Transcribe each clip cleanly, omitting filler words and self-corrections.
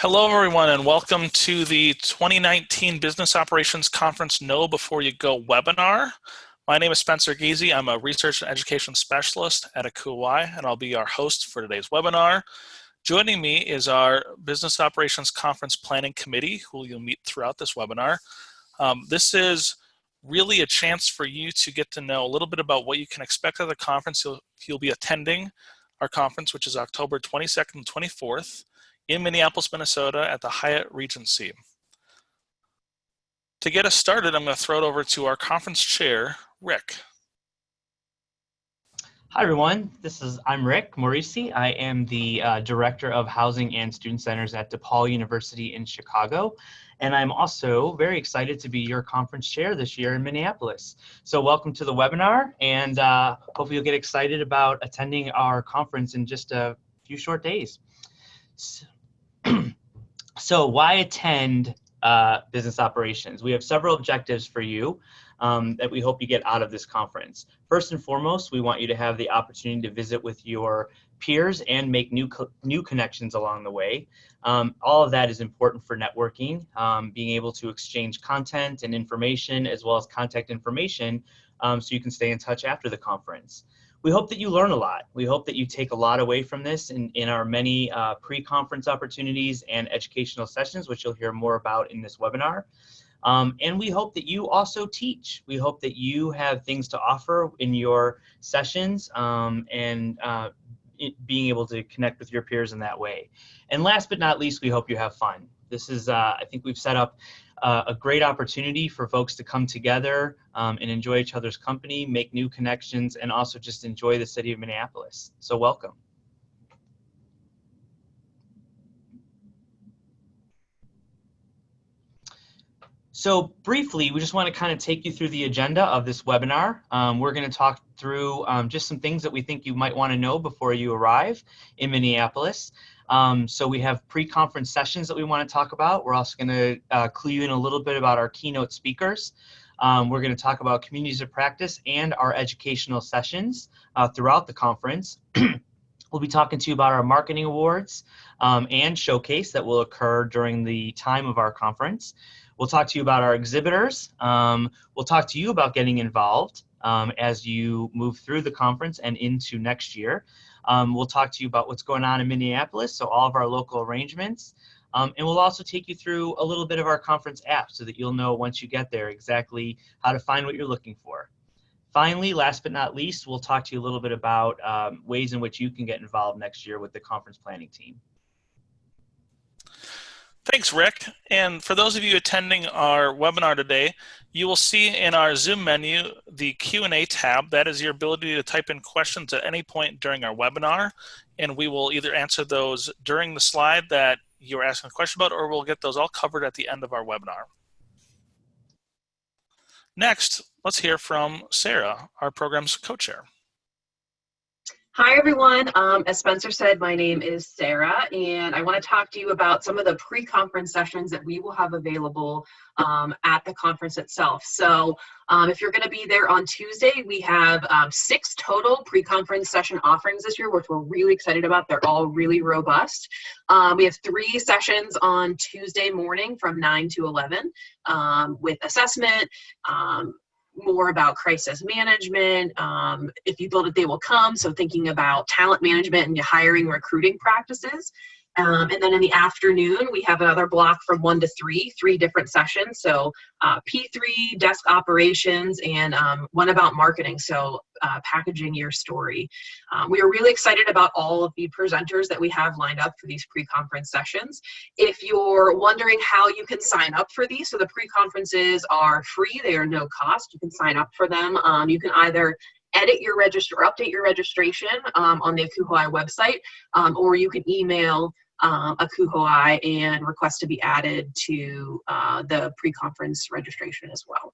Hello, everyone, and welcome to the 2019 Business Operations Conference Know Before You Go webinar. My name is Spencer Giese. I'm a Research and Education Specialist at ACUI, and I'll be our host for today's webinar. Joining me is our Business Operations Conference Planning Committee, who you'll meet throughout this webinar. This is really a chance for you to get to know a little bit about what you can expect at the conference. You'll be attending our conference, which is October 22nd and 24th. In Minneapolis, Minnesota at the Hyatt Regency. To get us started, I'm going to throw it over to our conference chair, Rick. Hi everyone, I'm Rick Morrissey. I am the Director of Housing and Student Centers at DePaul University in Chicago. And I'm also very excited to be your conference chair this year in Minneapolis. So welcome to the webinar, and hopefully you'll get excited about attending our conference in just a few short days. So why attend business operations? We have several objectives for you that we hope you get out of this conference. First and foremost, we want you to have the opportunity to visit with your peers and make new connections along the way. All of that is important for networking, being able to exchange content and information as well as contact information so you can stay in touch after the conference. We hope that you learn a lot. We hope that you take a lot away from this in our many pre-conference opportunities and educational sessions, which you'll hear more about in this webinar. And we hope that you also teach. We hope that you have things to offer in your sessions and being able to connect with your peers in that way. And last but not least, we hope you have fun. This is, I think we've set up a great opportunity for folks to come together and enjoy each other's company, make new connections, and also just enjoy the city of Minneapolis. So welcome. So briefly, we just want to kind of take you through the agenda of this webinar. We're going to talk through just some things that we think you might want to know before you arrive in Minneapolis. So we have pre-conference sessions that we want to talk about. We're also going to clue you in a little bit about our keynote speakers. We're going to talk about communities of practice and our educational sessions throughout the conference. We'll be talking to you about our marketing awards and showcase that will occur during the time of our conference. We'll talk to you about our exhibitors. We'll talk to you about getting involved as you move through the conference and into next year. We'll talk to you about what's going on in Minneapolis, so all of our local arrangements. And we'll also take you through a little bit of our conference app so that you'll know once you get there exactly how to find what you're looking for. Finally, last but not least, we'll talk to you a little bit about ways in which you can get involved next year with the conference planning team. Thanks, Rick. And for those of you attending our webinar today, you will see in our Zoom menu the Q&A tab. That is your ability to type in questions at any point during our webinar, and we will either answer those during the slide that you're asking a question about, or we'll get those all covered at the end of our webinar. Next, let's hear from Sarah, our program's co-chair. Hi, everyone. As Spencer said, my name is Sarah, and I want to talk to you about some of the pre-conference sessions that we will have available at the conference itself. So if you're going to be there on Tuesday, we have 6 total pre-conference session offerings this year, which we're really excited about. They're all really robust. We have 3 sessions on Tuesday morning from 9 to 11 with assessment, more about crisis management, if you build it, they will come. So thinking about talent management and hiring, recruiting practices. And then in the afternoon, we have another block from 1 to 3 different sessions. So P3, desk operations, and one about marketing, so packaging your story. We are really excited about all of the presenters that we have lined up for these pre-conference sessions. If you're wondering how you can sign up for these, so the pre-conferences are free, they are no cost. You can sign up for them. You can either edit your update your registration on the ACUI website, or you can email ACUI and request to be added to the pre-conference registration as well.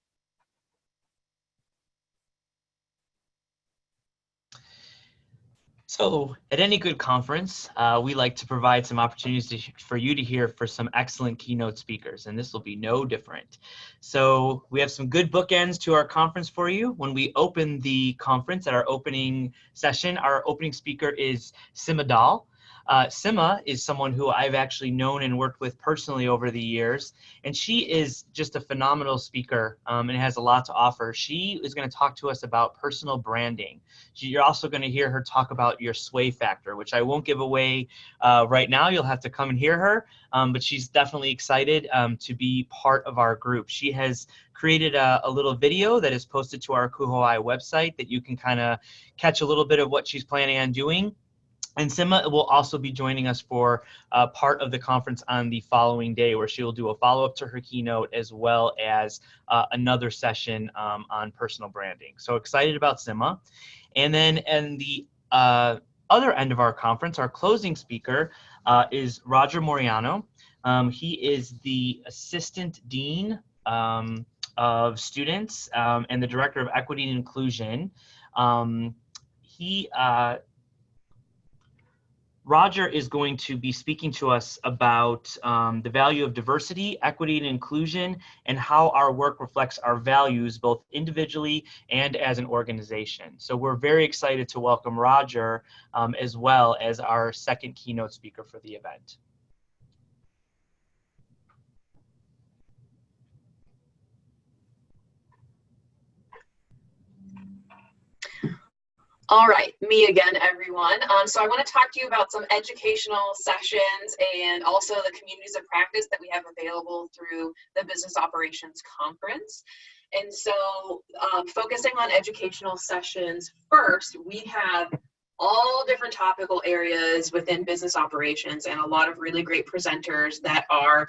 So at any good conference, we like to provide some opportunities for you to hear for some excellent keynote speakers, and this will be no different. So we have some good bookends to our conference for you. When we open the conference at our opening session, our opening speaker is Sima Dal. Sima is someone who I've actually known and worked with personally over the years, and she is just a phenomenal speaker and has a lot to offer. She is going to talk to us about personal branding. You're also going to hear her talk about your sway factor, which I won't give away right now. You'll have to come and hear her, but she's definitely excited to be part of our group. She has created a little video that is posted to our Kuhoi website that you can kind of catch a little bit of what she's planning on doing. And Sima will also be joining us for part of the conference on the following day, where she will do a follow-up to her keynote as well as another session on personal branding. So excited about Sima. And then in the other end of our conference, our closing speaker is Roger Moriano. He is the Assistant Dean of Students and the Director of Equity and Inclusion. Roger is going to be speaking to us about the value of diversity, equity, and inclusion, and how our work reflects our values both individually and as an organization. So we're very excited to welcome Roger as well as our second keynote speaker for the event. All right, me again, everyone. So I want to talk to you about some educational sessions and also the communities of practice that we have available through the Business Operations Conference. And so focusing on educational sessions first, we have all different topical areas within business operations and a lot of really great presenters that are,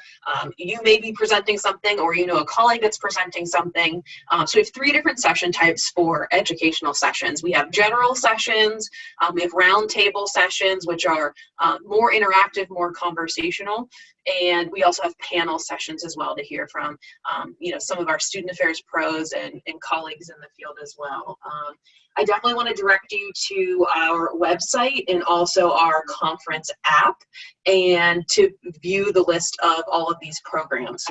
you may be presenting something or you know a colleague that's presenting something. So we have 3 different session types for educational sessions. We have general sessions, we have roundtable sessions, which are more interactive, more conversational, and we also have panel sessions as well to hear from you know, some of our student affairs pros and colleagues in the field as well. I definitely want to direct you to our website and also our conference app and to view the list of all of these programs.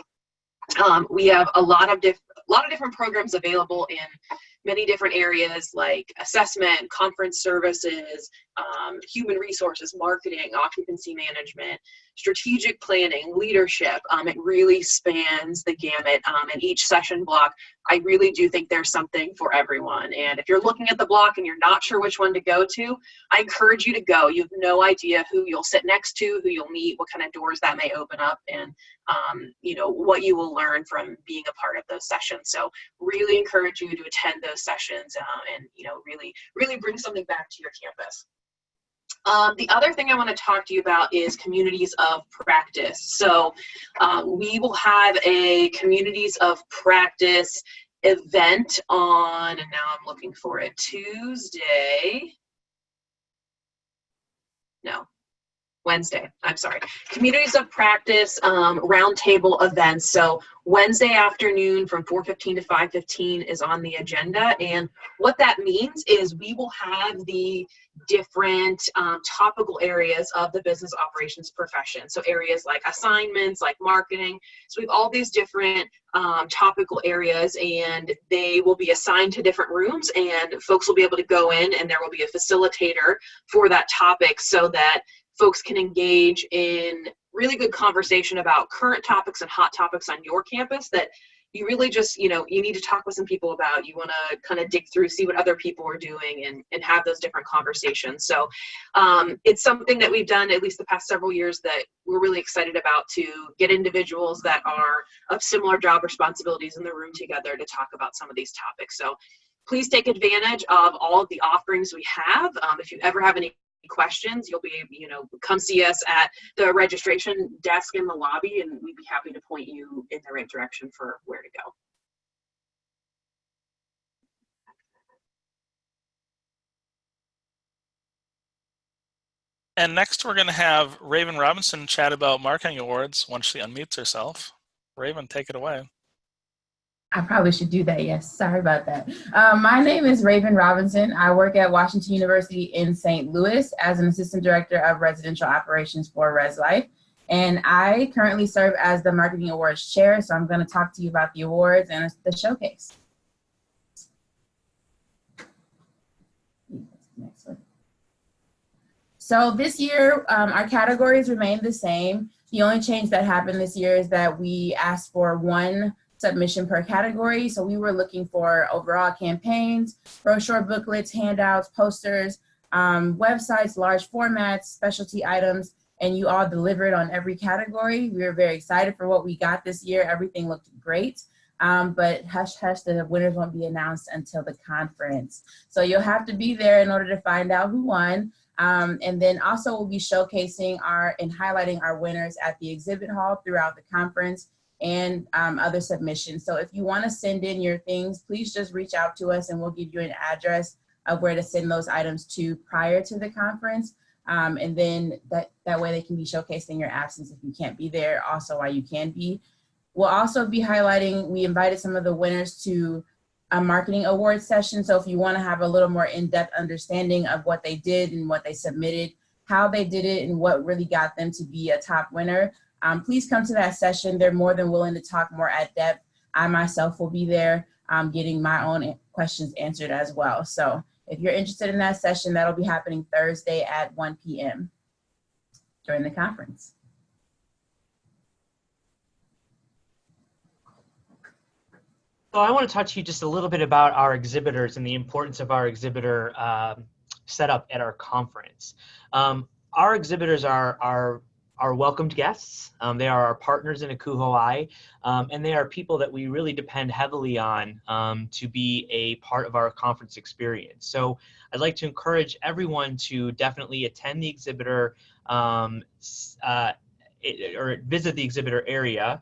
We have a lot of different programs available in many different areas like assessment, conference services, human resources, marketing, occupancy management, strategic planning, leadership. It really spans the gamut. In each session block, I really do think there's something for everyone. And if you're looking at the block and you're not sure which one to go to, I encourage you to go. You have no idea who you'll sit next to, who you'll meet, what kind of doors that may open up, and you know, what you will learn from being a part of those sessions. So really encourage you to attend those sessions and you know, really bring something back to your campus. The other thing I want to talk to you about is communities of practice. So we will have a communities of practice event on, and now I'm looking for it, Wednesday, I'm sorry. Communities of Practice roundtable events. So Wednesday afternoon from 4:15 to 5:15 is on the agenda. And what that means is we will have the different topical areas of the business operations profession. So areas like assignments, like marketing. So we have all these different topical areas, and they will be assigned to different rooms, and folks will be able to go in, and there will be a facilitator for that topic so that folks can engage in really good conversation about current topics and hot topics on your campus that you really just, you know, you need to talk with some people about. You want to kind of dig through, see what other people are doing, and have those different conversations. So it's something that we've done at least the past several years that we're really excited about, to get individuals that are of similar job responsibilities in the room together to talk about some of these topics. So please take advantage of all of the offerings we have. If you ever have any questions, you'll be, you know, come see us at the registration desk in the lobby, and we'd be happy to point you in the right direction for where to go. And next we're going to have Raven Robinson chat about marketing awards once she unmutes herself. Raven, take it away. I probably should do that, yes. Sorry about that. My name is Raven Robinson. I work at Washington University in St. Louis as an Assistant Director of Residential Operations for ResLife. And I currently serve as the Marketing Awards Chair, so I'm going to talk to you about the awards and the showcase. So this year, our categories remain the same. The only change that happened this year is that we asked for one submission per category. So we were looking for overall campaigns, brochure booklets, handouts, posters, websites, large formats, specialty items, and you all delivered on every category. We were very excited for what we got this year. Everything looked great. But hush, hush, the winners won't be announced until the conference. So you'll have to be there in order to find out who won. And then also we'll be showcasing and highlighting our winners at the exhibit hall throughout the conference and other submissions. So if you want to send in your things, please just reach out to us and we'll give you an address of where to send those items to prior to the conference. And then that way they can be showcased in your absence if you can't be there, also while you can be. We'll also be highlighting, we invited some of the winners to a marketing awards session. So if you want to have a little more in-depth understanding of what they did and what they submitted, how they did it, and what really got them to be a top winner, please come to that session. They're more than willing to talk more at depth. I myself will be there getting my own questions answered as well. So if you're interested in that session, that'll be happening Thursday at 1 p.m. during the conference. So I want to talk to you just a little bit about our exhibitors and the importance of our exhibitor setup at our conference. Our exhibitors are welcomed guests. They are our partners in ACU Hawaii, and they are people that we really depend heavily on to be a part of our conference experience. So I'd like to encourage everyone to definitely attend the exhibitor or visit the exhibitor area.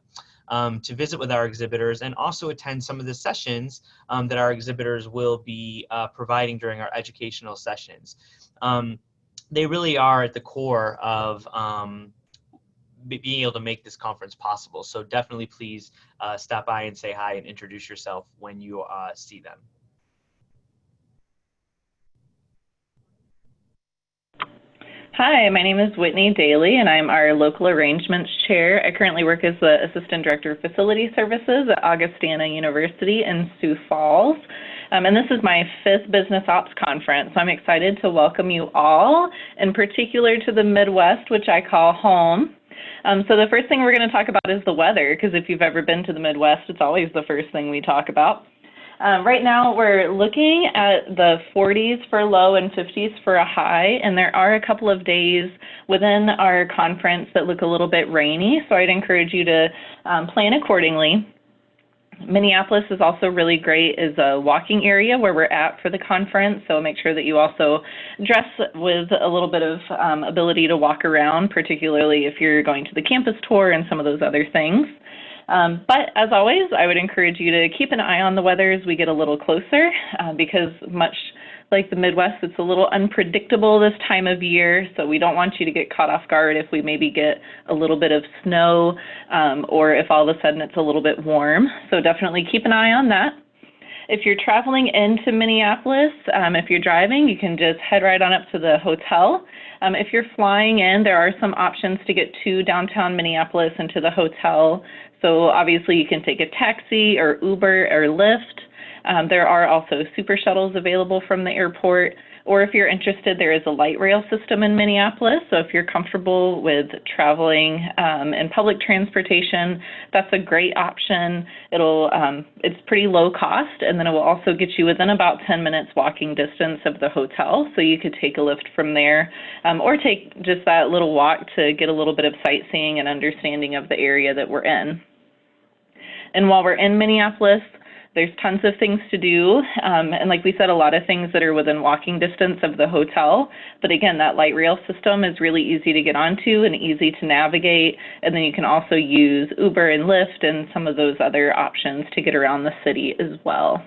To visit with our exhibitors and also attend some of the sessions that our exhibitors will be providing during our educational sessions. They really are at the core of being able to make this conference possible. So definitely please stop by and say hi and introduce yourself when you see them. Hi, my name is Whitney Daly, and I'm our Local Arrangements Chair. I currently work as the Assistant Director of Facility Services at Augustana University in Sioux Falls. And this is my 5th Business Ops Conference. So I'm excited to welcome you all, in particular to the Midwest, which I call home. So the first thing we're going to talk about is the weather, because if you've ever been to the Midwest, it's always the first thing we talk about. Right now we're looking at the 40s for low and 50s for a high, and there are a couple of days within our conference that look a little bit rainy, so I'd encourage you to plan accordingly. Minneapolis is also really great as a walking area where we're at for the conference, so make sure that you also dress with a little bit of ability to walk around, particularly if you're going to the campus tour and some of those other things. But as always, I would encourage you to keep an eye on the weather as we get a little closer because much like the Midwest, it's a little unpredictable this time of year, so we don't want you to get caught off guard if we maybe get a little bit of snow or if all of a sudden it's a little bit warm. So definitely keep an eye on that. If you're traveling into Minneapolis, if you're driving, you can just head right on up to the hotel. If you're flying in, there are some options to get to downtown Minneapolis and to the hotel. So obviously you can take a taxi or Uber or Lyft. There are also super shuttles available from the airport. Or if you're interested, there is a light rail system in Minneapolis. So if you're comfortable with traveling in public transportation, that's a great option. It's pretty low cost, and then it will also get you within about 10 minutes walking distance of the hotel. So you could take a lift from there or take just that little walk to get a little bit of sightseeing and understanding of the area that we're in. And while we're in Minneapolis, there's tons of things to do, and like we said, a lot of things that are within walking distance of the hotel. But again, that light rail system is really easy to get onto and easy to navigate. And then you can also use Uber and Lyft and some of those other options to get around the city as well.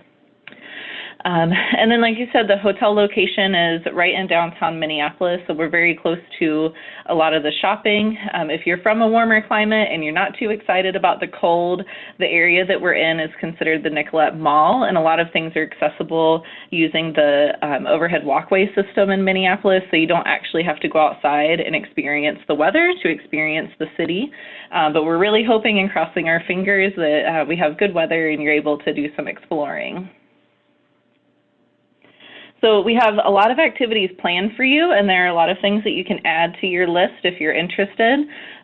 And then, like you said, the hotel location is right in downtown Minneapolis, so we're very close to a lot of the shopping. If you're from a warmer climate and you're not too excited about the cold, the area that we're in is considered the Nicollet Mall, and a lot of things are accessible using the overhead walkway system in Minneapolis, so you don't actually have to go outside and experience the weather to experience the city. But we're really hoping and crossing our fingers that we have good weather and you're able to do some exploring. So we have a lot of activities planned for you, and there are a lot of things that you can add to your list if you're interested.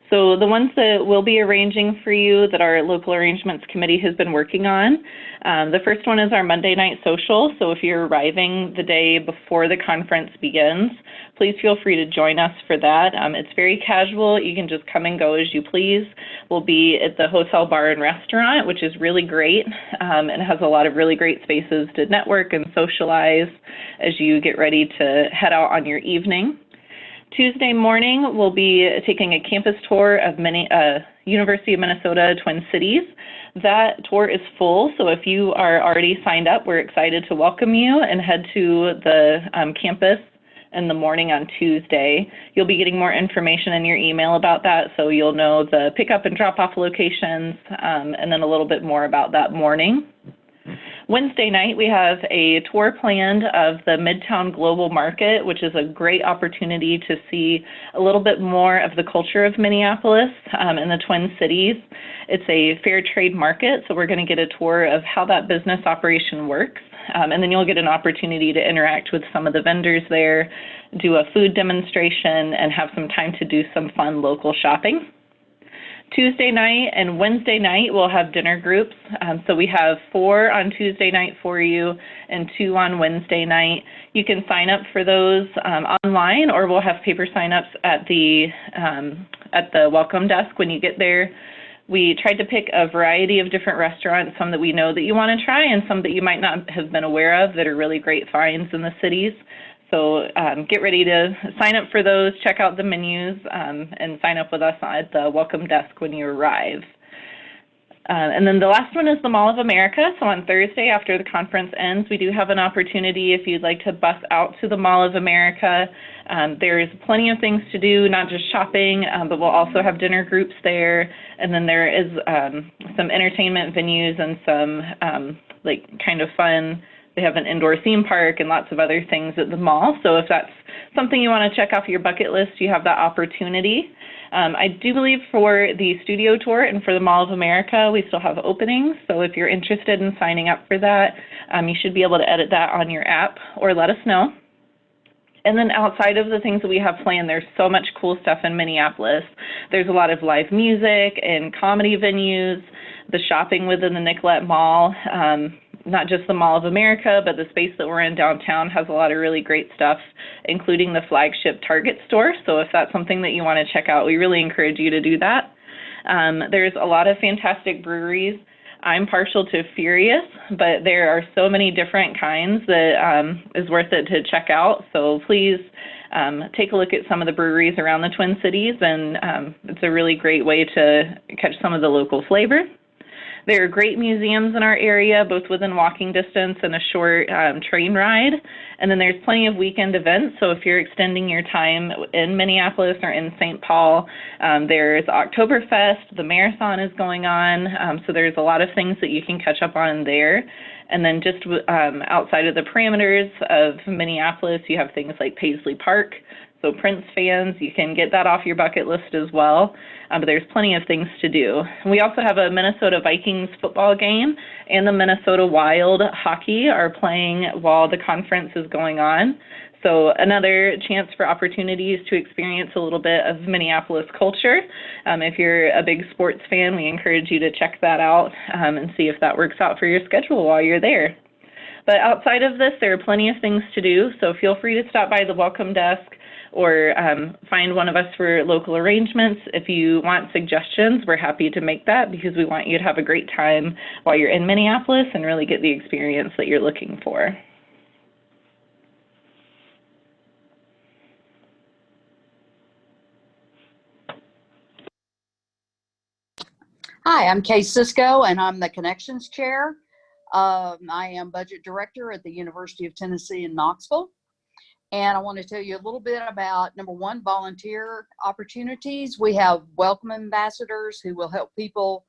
So the ones that we'll be arranging for you that our local arrangements committee has been working on, the first one is our Monday night social. So if you're arriving the day before the conference begins, please feel free to join us for that. It's very casual. You can just come and go as you please. We'll be at the hotel bar and restaurant, which is really great, and has a lot of really great spaces to network and socialize as you get ready to head out on your evening. Tuesday morning, we'll be taking a campus tour of University of Minnesota Twin Cities. That tour is full, so if you are already signed up, we're excited to welcome you and head to the campus in the morning on Tuesday. You'll be getting more information in your email about that, so you'll know the pickup and drop-off locations, and then a little bit more about that morning. Wednesday night, we have a tour planned of the Midtown Global Market, which is a great opportunity to see a little bit more of the culture of Minneapolis in the Twin Cities. It's a fair trade market, so we're going to get a tour of how that business operation works. And then you'll get an opportunity to interact with some of the vendors there, do a food demonstration, and have some time to do some fun local shopping. Tuesday night and Wednesday night, we'll have dinner groups. So we have 4 on Tuesday night for you and 2 on Wednesday night. You can sign up for those online, or we'll have paper sign-ups at the welcome desk when you get there. We tried to pick a variety of different restaurants, some that we know that you want to try and some that you might not have been aware of that are really great finds in the cities. So get ready to sign up for those, check out the menus, and sign up with us at the welcome desk when you arrive. And then the last one is the Mall of America. So on Thursday after the conference ends, we do have an opportunity if you'd like to bus out to the Mall of America. There's plenty of things to do, not just shopping, but we'll also have dinner groups there. And then there is some entertainment venues and some kind of fun. They have an indoor theme park and lots of other things at the mall. So if that's something you want to check off your bucket list, you have that opportunity. I do believe for the studio tour and for the Mall of America, we still have openings. So if you're interested in signing up for that, you should be able to edit that on your app or let us know. And then outside of the things that we have planned, there's so much cool stuff in Minneapolis. There's a lot of live music and comedy venues, the shopping within the Nicollet Mall. Not just the Mall of America, but the space that we're in downtown has a lot of really great stuff, including the flagship Target store. So if that's something that you want to check out, we really encourage you to do that. There's a lot of fantastic breweries. I'm partial to Furious, but there are so many different kinds that is worth it to check out. So please take a look at some of the breweries around the Twin Cities, and it's a really great way to catch some of the local flavor. There are great museums in our area, both within walking distance and a short train ride. And then there's plenty of weekend events. So if you're extending your time in Minneapolis or in St. Paul, there's Oktoberfest, the marathon is going on. So there's a lot of things that you can catch up on there. And then just outside of the parameters of Minneapolis, you have things like Paisley Park. So Prince fans, you can get that off your bucket list as well, but there's plenty of things to do. We also have a Minnesota Vikings football game, and the Minnesota Wild hockey are playing while the conference is going on. So another chance for opportunities to experience a little bit of Minneapolis culture. If you're a big sports fan, we encourage you to check that out and see if that works out for your schedule while you're there. But outside of this, there are plenty of things to do, so feel free to stop by the welcome desk or find one of us for local arrangements. If you want suggestions, we're happy to make that because we want you to have a great time while you're in Minneapolis and really get the experience that you're looking for. Hi, I'm Kay Cisco, and I'm the Connections Chair. I am Budget Director at the University of Tennessee in Knoxville. And I want to tell you a little bit about, number one, volunteer opportunities. We have welcome ambassadors who will help people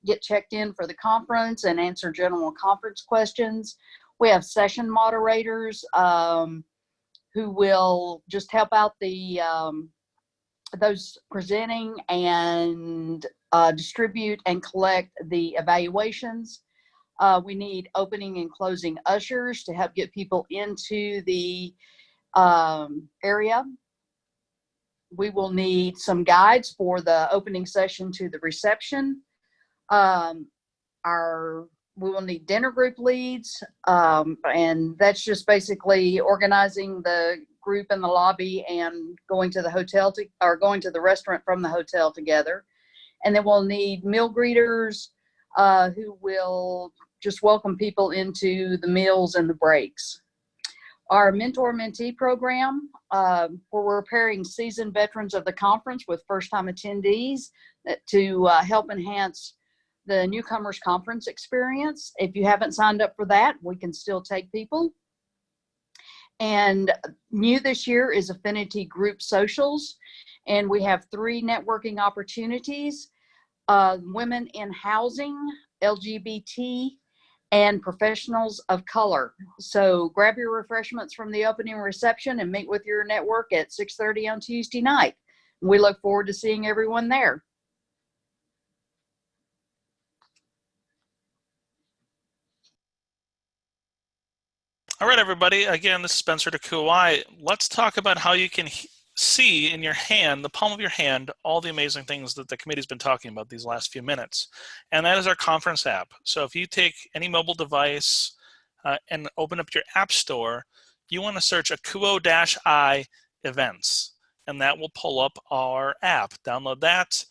get checked in for the conference and answer general conference questions. We have session moderators who will just help out the those presenting and distribute and collect the evaluations. We need opening and closing ushers to help get people into the area. We will need some guides for the opening session to the reception. We will need dinner group leads, and that's just basically organizing the group in the lobby and going to the hotel or going to the restaurant from the hotel together. And then we'll need meal greeters who will just welcome people into the meals and the breaks. Our mentor-mentee program, we're pairing seasoned veterans of the conference with first-time attendees to help enhance the newcomers conference experience. If you haven't signed up for that, we can still take people. And new this year is Affinity Group Socials, and we have 3 networking opportunities: women in housing, LGBT, and professionals of color. So grab your refreshments from the opening reception and meet with your network at 6:30 on Tuesday night. We look forward to seeing everyone there. All right, everybody. Again, this is Spencer Takuai. Let's talk about how you can see in your hand, the palm of your hand, all the amazing things that the committee's been talking about these last few minutes. And that is our conference app. So if you take any mobile device and open up your app store, you want to search Akuo-I events, and that will pull up our app. Download that,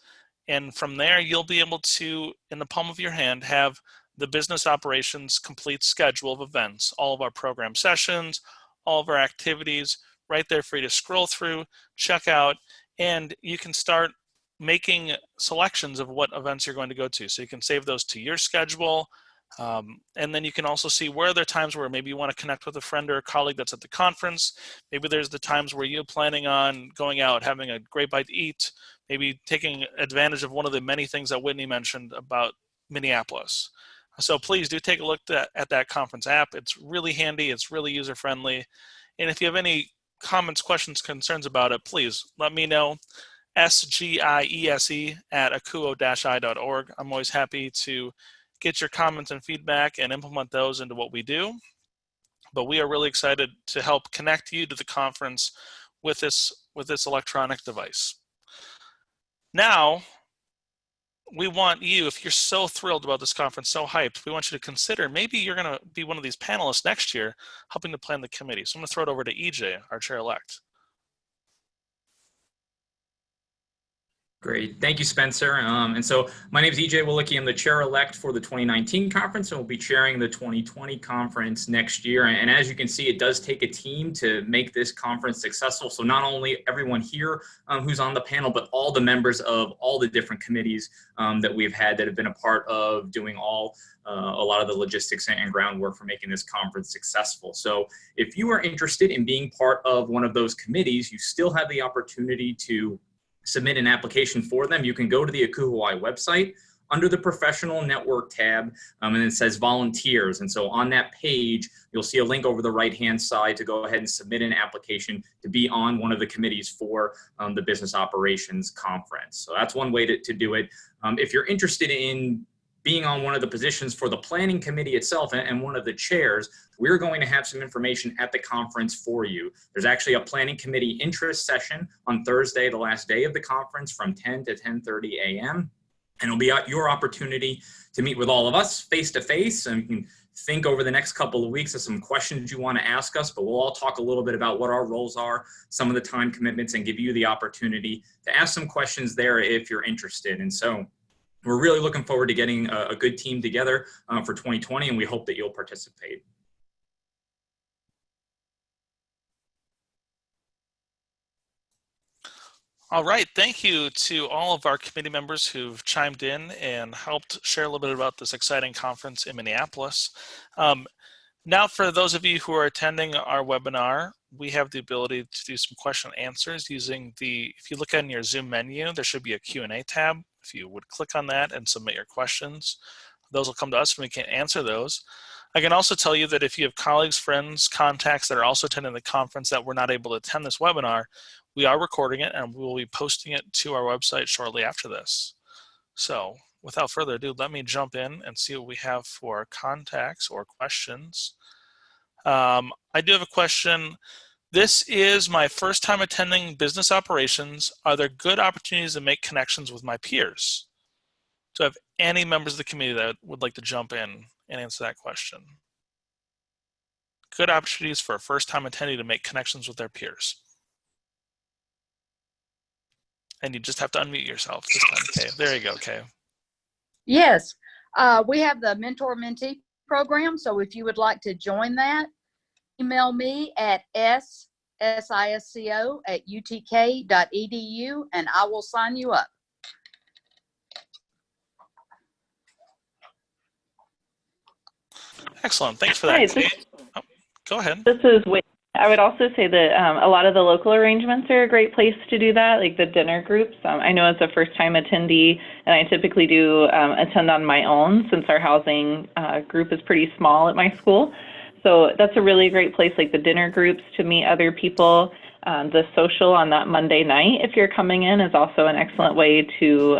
and from there, you'll be able to, in the palm of your hand, have the business operations complete schedule of events, all of our program sessions, all of our activities, right there for you to scroll through, check out, and you can start making selections of what events you're going to go to. So you can save those to your schedule, and then you can also see where there are times where maybe you want to connect with a friend or a colleague that's at the conference. Maybe there's the times where you're planning on going out, having a great bite to eat, maybe taking advantage of one of the many things that Whitney mentioned about Minneapolis. So please do take a look at that conference app. It's really handy. It's really user-friendly. And if you have any comments, questions, concerns about it, please let me know. sgiese@akuo-i.org. I'm always happy to get your comments and feedback and implement those into what we do. But we are really excited to help connect you to the conference with this electronic device. Now, we want you, if you're so thrilled about this conference, so hyped, we want you to consider maybe you're going to be one of these panelists next year helping to plan the committee. So I'm going to throw it over to EJ, our chair-elect. Great. Thank you, Spencer. And so my name is EJ Willicke. I'm the chair-elect for the 2019 conference, and we'll be chairing the 2020 conference next year. And as you can see, it does take a team to make this conference successful. So not only everyone here who's on the panel, but all the members of all the different committees that we've had that have been a part of doing a lot of the logistics and groundwork for making this conference successful. So if you are interested in being part of one of those committees, you still have the opportunity to submit an application for them. You can go to the Akuo-I website under the professional network tab, and it says volunteers. And so on that page, you'll see a link over the right-hand side to go ahead and submit an application to be on one of the committees for the business operations conference. So that's one way to do it. If you're interested in being on one of the positions for the planning committee itself and one of the chairs, we're going to have some information at the conference for you. There's actually a planning committee interest session on Thursday, the last day of the conference, from 10 to 10:30 a.m. And it'll be your opportunity to meet with all of us face-to-face, and you can think over the next couple of weeks of some questions you want to ask us, but we'll all talk a little bit about what our roles are, some of the time commitments, and give you the opportunity to ask some questions there if you're interested. And so we're really looking forward to getting a good team together for 2020, and we hope that you'll participate. All right, thank you to all of our committee members who've chimed in and helped share a little bit about this exciting conference in Minneapolis. Now, for those of you who are attending our webinar, we have the ability to do some question and answers using if you look in your Zoom menu, there should be a Q&A tab. If you would click on that and submit your questions, those will come to us and we can answer those. I can also tell you that if you have colleagues, friends, contacts that are also attending the conference that were not able to attend this webinar, we are recording it and we will be posting it to our website shortly after this. So without further ado, let me jump in and see what we have for contacts or questions. I do have a question. This is my first time attending business operations. Are there good opportunities to make connections with my peers? Do I have any members of the committee that would like to jump in and answer that question? Good opportunities for a first time attendee to make connections with their peers. And you just have to unmute yourself this time. Okay, there you go, Kay. Yes, we have the mentor-mentee program. So if you would like to join that, email me at sisco@utk.edu and I will sign you up. Excellent. Thanks for that, Kate. Oh, go ahead. This is Whitney. I would also say that a lot of the local arrangements are a great place to do that, like the dinner groups. I know as a first-time attendee, and I typically do attend on my own since our housing group is pretty small at my school. So that's a really great place, like the dinner groups, to meet other people. The social on that Monday night, if you're coming in, is also an excellent way to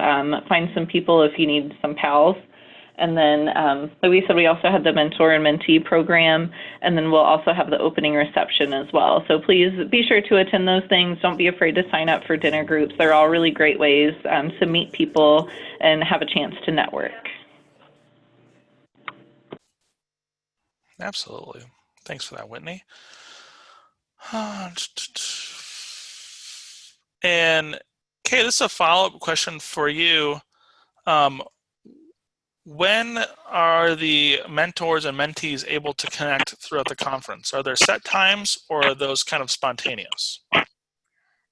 find some people if you need some pals. And then, like we said, we also have the mentor and mentee program, and then we'll also have the opening reception as well. So please be sure to attend those things. Don't be afraid to sign up for dinner groups. They're all really great ways to meet people and have a chance to network. Absolutely. Thanks for that, Whitney. And Kay, this is a follow-up question for you. When are the mentors and mentees able to connect throughout the conference? Are there set times or are those kind of spontaneous?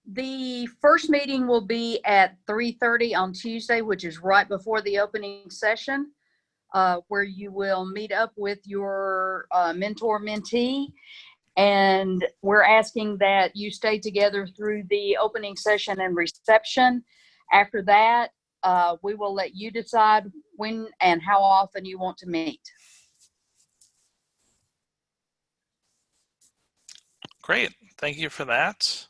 The first meeting will be at 3:30 on Tuesday, which is right before the opening session, where you will meet up with your mentor-mentee. And we're asking that you stay together through the opening session and reception. After that, we will let you decide when and how often you want to meet. Great. Thank you for that.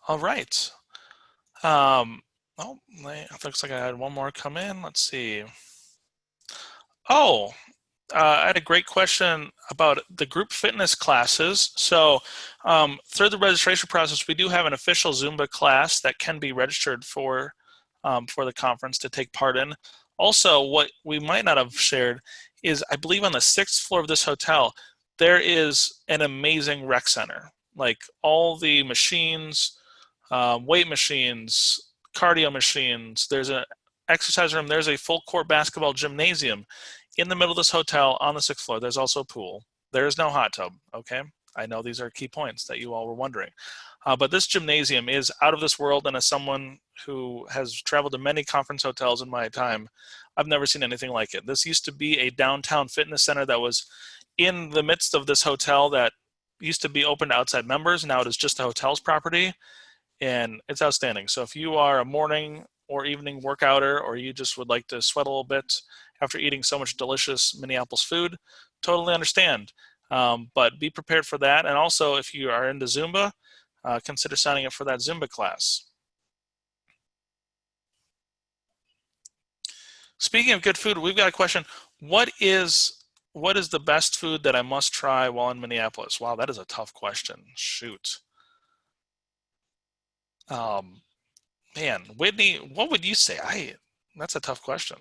All right. Oh, it looks like I had one more come in. Let's see. Oh, I had a great question about the group fitness classes. So through the registration process, we do have an official Zumba class that can be registered for the conference to take part in. Also, what we might not have shared is, I believe on the 6th floor of this hotel, there is an amazing rec center. Like all the machines, weight machines, cardio machines, there's an exercise room, there's a full court basketball gymnasium in the middle of this hotel on the 6th floor. There's also a pool. There is no hot tub, okay? I know these are key points that you all were wondering. But this gymnasium is out of this world, and as someone who has traveled to many conference hotels in my time, I've never seen anything like it. This used to be a downtown fitness center that was in the midst of this hotel that used to be open to outside members. Now it is just the hotel's property, and it's outstanding. So if you are a morning or evening workouter, or you just would like to sweat a little bit after eating so much delicious Minneapolis food, totally understand. But be prepared for that. And also, if you are into Zumba, consider signing up for that Zumba class. Speaking of good food, we've got a question. What is the best food that I must try while in Minneapolis? Wow, that is a tough question. Shoot. Man, Whitney, what would you say? That's a tough question.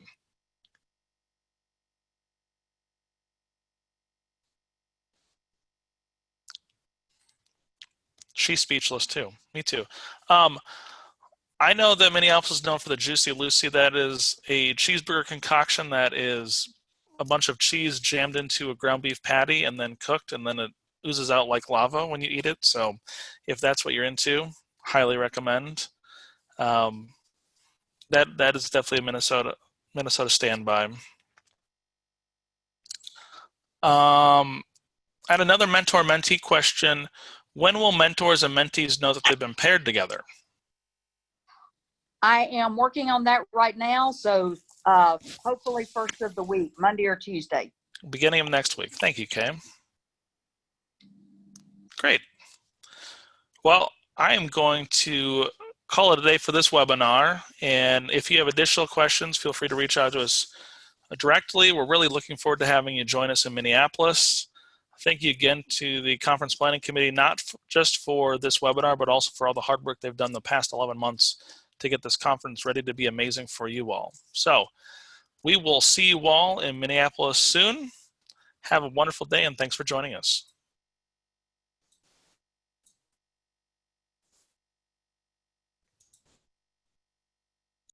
She's speechless too. Me too. I know that Minneapolis is known for the Juicy Lucy. That is a cheeseburger concoction that is a bunch of cheese jammed into a ground beef patty and then cooked, and then it oozes out like lava when you eat it. So if that's what you're into, highly recommend. That is definitely a Minnesota standby. I had another mentor-mentee question. When will mentors and mentees know that they've been paired together? I am working on that right now, so hopefully first of the week, Monday or Tuesday. Beginning of next week. Thank you, Kay. Great. Well, I am going to call it a day for this webinar. And if you have additional questions, feel free to reach out to us directly. We're really looking forward to having you join us in Minneapolis. Thank you again to the Conference Planning Committee, not just for this webinar, but also for all the hard work they've done the past 11 months to get this conference ready to be amazing for you all. So we will see you all in Minneapolis soon. Have a wonderful day, and thanks for joining us.